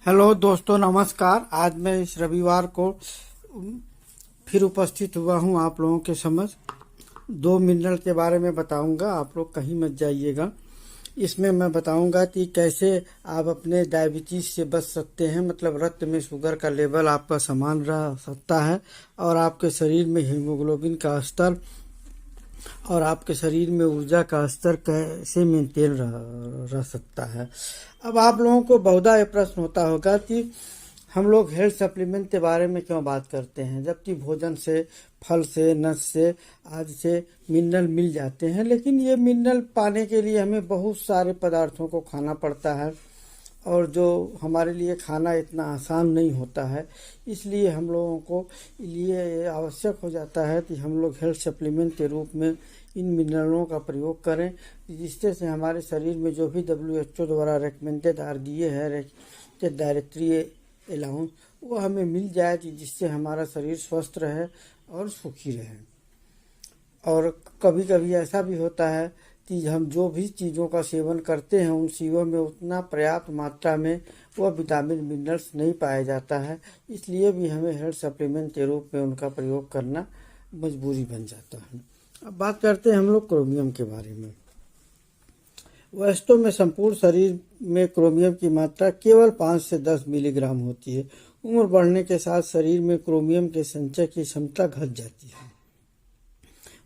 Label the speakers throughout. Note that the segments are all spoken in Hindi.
Speaker 1: हेलो दोस्तों, नमस्कार। आज मैं इस रविवार को फिर उपस्थित हुआ हूँ आप लोगों के समझ। 2 मिनरल के बारे में बताऊंगा, आप लोग कहीं मत जाइएगा। इसमें मैं बताऊंगा कि कैसे आप अपने डायबिटीज से बच सकते हैं, मतलब रक्त में शुगर का लेवल आपका समान रह सकता है और आपके शरीर में हीमोग्लोबिन का स्तर और आपके शरीर में ऊर्जा का स्तर कैसे मेंटेन रह सकता है। अब आप लोगों को बहुधा ये प्रश्न होता होगा कि हम लोग हेल्थ सप्लीमेंट के बारे में क्यों बात करते हैं, जबकि भोजन से, फल से, नट्स से, आज से मिनरल मिल जाते हैं। लेकिन ये मिनरल पाने के लिए हमें बहुत सारे पदार्थों को खाना पड़ता है और जो हमारे लिए खाना इतना आसान नहीं होता है। इसलिए हम लोगों को लिए आवश्यक हो जाता है कि हम लोग हेल्थ सप्लीमेंट के रूप में इन मिनरलों का प्रयोग करें, जिससे से हमारे शरीर में जो भी WHO द्वारा रिकमेंडेड RDA है, डायरेक्टरी अलाउंस, वो हमें मिल जाए, जिससे हमारा शरीर स्वस्थ रहे और सुखी रहे। और कभी कभी ऐसा भी होता है कि हम जो भी चीज़ों का सेवन करते हैं उन चीज़ों में उतना पर्याप्त मात्रा में वह विटामिन मिनरल्स नहीं पाया जाता है। इसलिए भी हमें हेल्थ सप्लीमेंट के रूप में उनका प्रयोग करना मजबूरी बन जाता है। अब बात करते हैं हम लोग क्रोमियम के बारे में। वास्तव में संपूर्ण शरीर में क्रोमियम की मात्रा केवल 5 से 10 मिलीग्राम होती है। उम्र बढ़ने के साथ शरीर में क्रोमियम के संचय की क्षमता घट जाती है।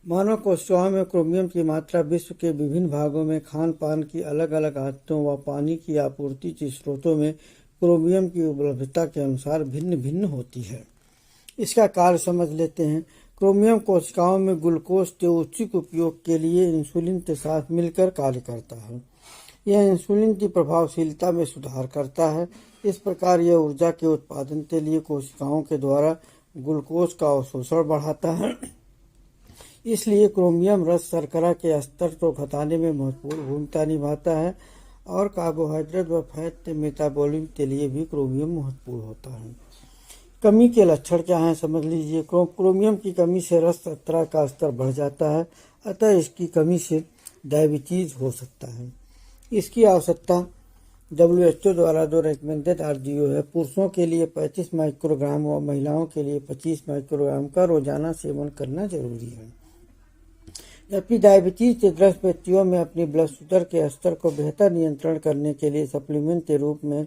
Speaker 1: मानव कोशिकाओं में क्रोमियम की मात्रा विश्व के विभिन्न भागों में खान पान की अलग अलग आदतों व पानी की आपूर्ति के स्रोतों में क्रोमियम की उपलब्धता के अनुसार भिन्न भिन्न होती है। इसका कार्य समझ लेते हैं। क्रोमियम कोशिकाओं में ग्लूकोज के उचित उपयोग के लिए इंसुलिन के साथ मिलकर कार्य करता है। यह इंसुलिन की प्रभावशीलता में सुधार करता है। इस प्रकार यह ऊर्जा के उत्पादन के लिए कोशिकाओं के द्वारा ग्लूकोज का अवशोषण बढ़ाता है। इसलिए क्रोमियम रक्त शर्करा के स्तर को घटाने में महत्वपूर्ण भूमिका निभाता है और कार्बोहाइड्रेट व फैट के मेटाबॉलिज्म के लिए भी क्रोमियम महत्वपूर्ण होता है। कमी के लक्षण क्या हैं, समझ लीजिए। क्रोमियम की कमी से रक्त शर्करा का स्तर बढ़ जाता है, अतः इसकी कमी से डायबिटीज हो सकता है। इसकी आवश्यकता WHO द्वारा जो रिकमेंडेड RDO है, पुरुषों के लिए 35 माइक्रोग्राम और महिलाओं के लिए 25 माइक्रोग्राम का रोजाना सेवन करना जरूरी है। जबकि डायबिटीज से ग्रस्त व्यक्तियों में अपनी ब्लड शुगर के स्तर को बेहतर नियंत्रण करने के लिए सप्लीमेंट के रूप में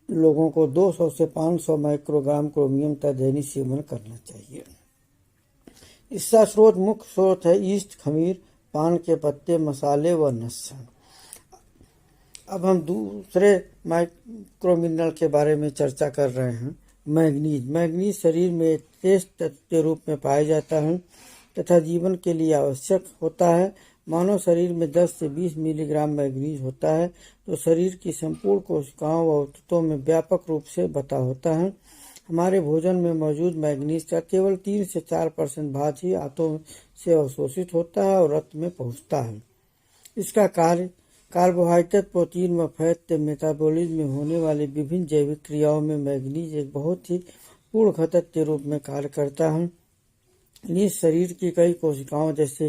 Speaker 1: लोगों को 200 से 500 माइक्रोग्राम क्रोमियम का दैनिक सेवन करना चाहिए। इसका मुख्य स्रोत है ईस्ट, खमीर, पान के पत्ते, मसाले व नट्स। अब हम दूसरे माइक्रोमिनरल के बारे में चर्चा कर रहे हैं। मैग्नीज शरीर में एक तेज तत्व के रूप में पाया जाता है तथा जीवन के लिए आवश्यक होता है। मानव शरीर में 10 से 20 मिलीग्राम मैग्नीज होता है, तो शरीर की संपूर्ण कोशिकाओं व ऊतकों में व्यापक रूप से बटा होता है। हमारे भोजन में मौजूद मैग्नीज का केवल 3 से 4% भाग ही आंतों से अवशोषित होता है और रक्त में पहुंचता है। इसका कार्य कार्बोहाइड्रेट, प्रोटीन व फैट के मेटाबॉलिज्म में होने वाली विभिन्न जैविक क्रियाओं में मैग्नीज एक बहुत ही पूर्ण घटक के रूप में कार्य करता है। निज शरीर की कई कोशिकाओं जैसे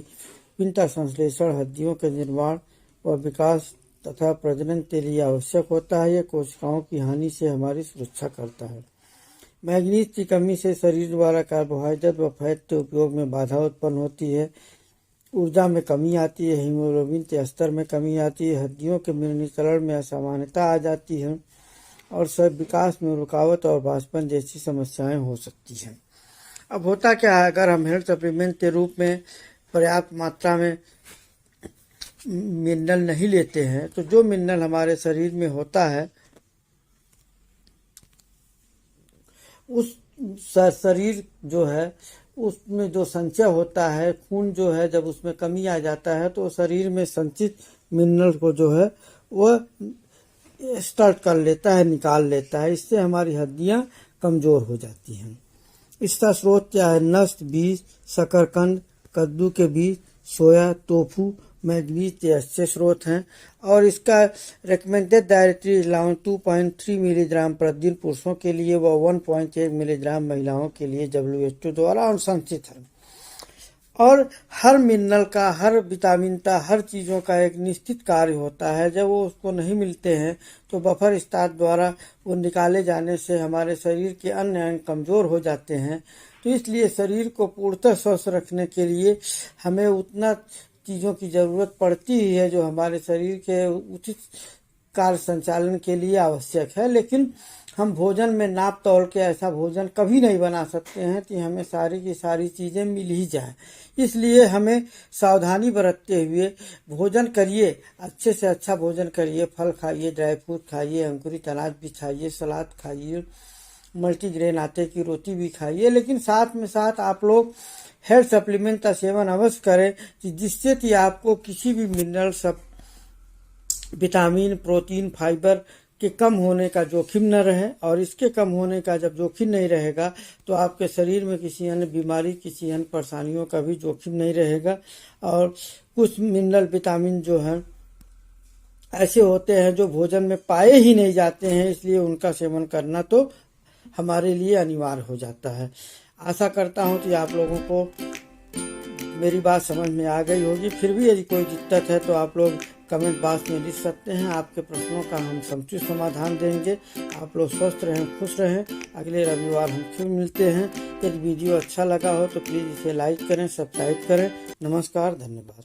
Speaker 1: पिंटा संश्लेषण, हड्डियों के निर्माण व विकास तथा प्रजनन के लिए आवश्यक होता है। यह कोशिकाओं की हानि से हमारी सुरक्षा करता है। मैग्नीज की कमी से शरीर द्वारा कार्बोहाइड्रेट व फैट के उपयोग में बाधा उत्पन्न होती है, ऊर्जा में कमी आती है, हीमोग्लोबिन के स्तर में कमी आती है, हड्डियों के मिलनीकरण में असामान्यता आ जाती है और सब विकास में रुकावट और बांझपन जैसी समस्याएं हो सकती हैं। अब होता क्या है, अगर हम हेल्थ सप्लीमेंट के रूप में पर्याप्त मात्रा में मिनरल नहीं लेते हैं, तो जो मिनरल हमारे शरीर में होता है उस शरीर जो है उसमें जो संचय होता है, खून जो है, जब उसमें कमी आ जाता है तो शरीर में संचित मिनरल को जो है वह स्टार्ट कर लेता है, निकाल लेता है। इससे हमारी हड्डियां कमजोर हो जाती हैं। इसका स्रोत क्या है? नट्स, बीज, शकरकंद, कद्दू के बीज, सोया, टोफू मैग्नीज के अच्छे स्रोत हैं और इसका रिकमेंडेड डायरेक्टरी अलाउंस 2.3 मिलीग्राम प्रतिदिन पुरुषों के लिए व 1.1 मिलीग्राम महिलाओं के लिए WHO द्वारा अनुशंसित है। और हर मिनरल का, हर विटामिन का, हर चीज़ों का एक निश्चित कार्य होता है। जब वो उसको नहीं मिलते हैं तो बफर स्टार्च द्वारा वो निकाले जाने से हमारे शरीर के अन्य अंग कमज़ोर हो जाते हैं। तो इसलिए शरीर को पूर्णतः स्वस्थ रखने के लिए हमें उतना चीज़ों की ज़रूरत पड़ती ही है जो हमारे शरीर के उचित कार्य संचालन के लिए आवश्यक है। लेकिन हम भोजन में नाप तोल के ऐसा भोजन कभी नहीं बना सकते हैं कि हमें सारी की सारी चीज़ें मिल ही जाए। इसलिए हमें सावधानी बरतते हुए भोजन करिए, अच्छे से अच्छा भोजन करिए। फल खाइए, ड्राई फ्रूट खाइए, अंकुरित अनाज भी खाइए, सलाद खाइए, मल्टीग्रेन आटे की रोटी भी खाइए। लेकिन साथ में साथ आप लोग हेल्थ सप्लीमेंट का सेवन अवश्य करें कि जिससे कि आपको किसी भी मिनरल विटामिन, प्रोटीन, फाइबर के कम होने का जोखिम न रहे। और इसके कम होने का जब जोखिम नहीं रहेगा तो आपके शरीर में किसी अन्य बीमारी, किसी अन्य परेशानियों का भी जोखिम नहीं रहेगा। और कुछ मिनरल विटामिन जो हैं ऐसे होते हैं जो भोजन में पाए ही नहीं जाते हैं, इसलिए उनका सेवन करना तो हमारे लिए अनिवार्य हो जाता है। आशा करता हूँ कि आप लोगों को मेरी बात समझ में आ गई होगी। फिर भी यदि कोई दिक्कत है तो आप लोग कमेंट बॉक्स में लिख सकते हैं। आपके प्रश्नों का हम समुचित समाधान देंगे। आप लोग स्वस्थ रहें, खुश रहें। अगले रविवार हम फिर मिलते हैं। यदि वीडियो अच्छा लगा हो तो प्लीज़ इसे लाइक करें, सब्सक्राइब करें। नमस्कार, धन्यवाद।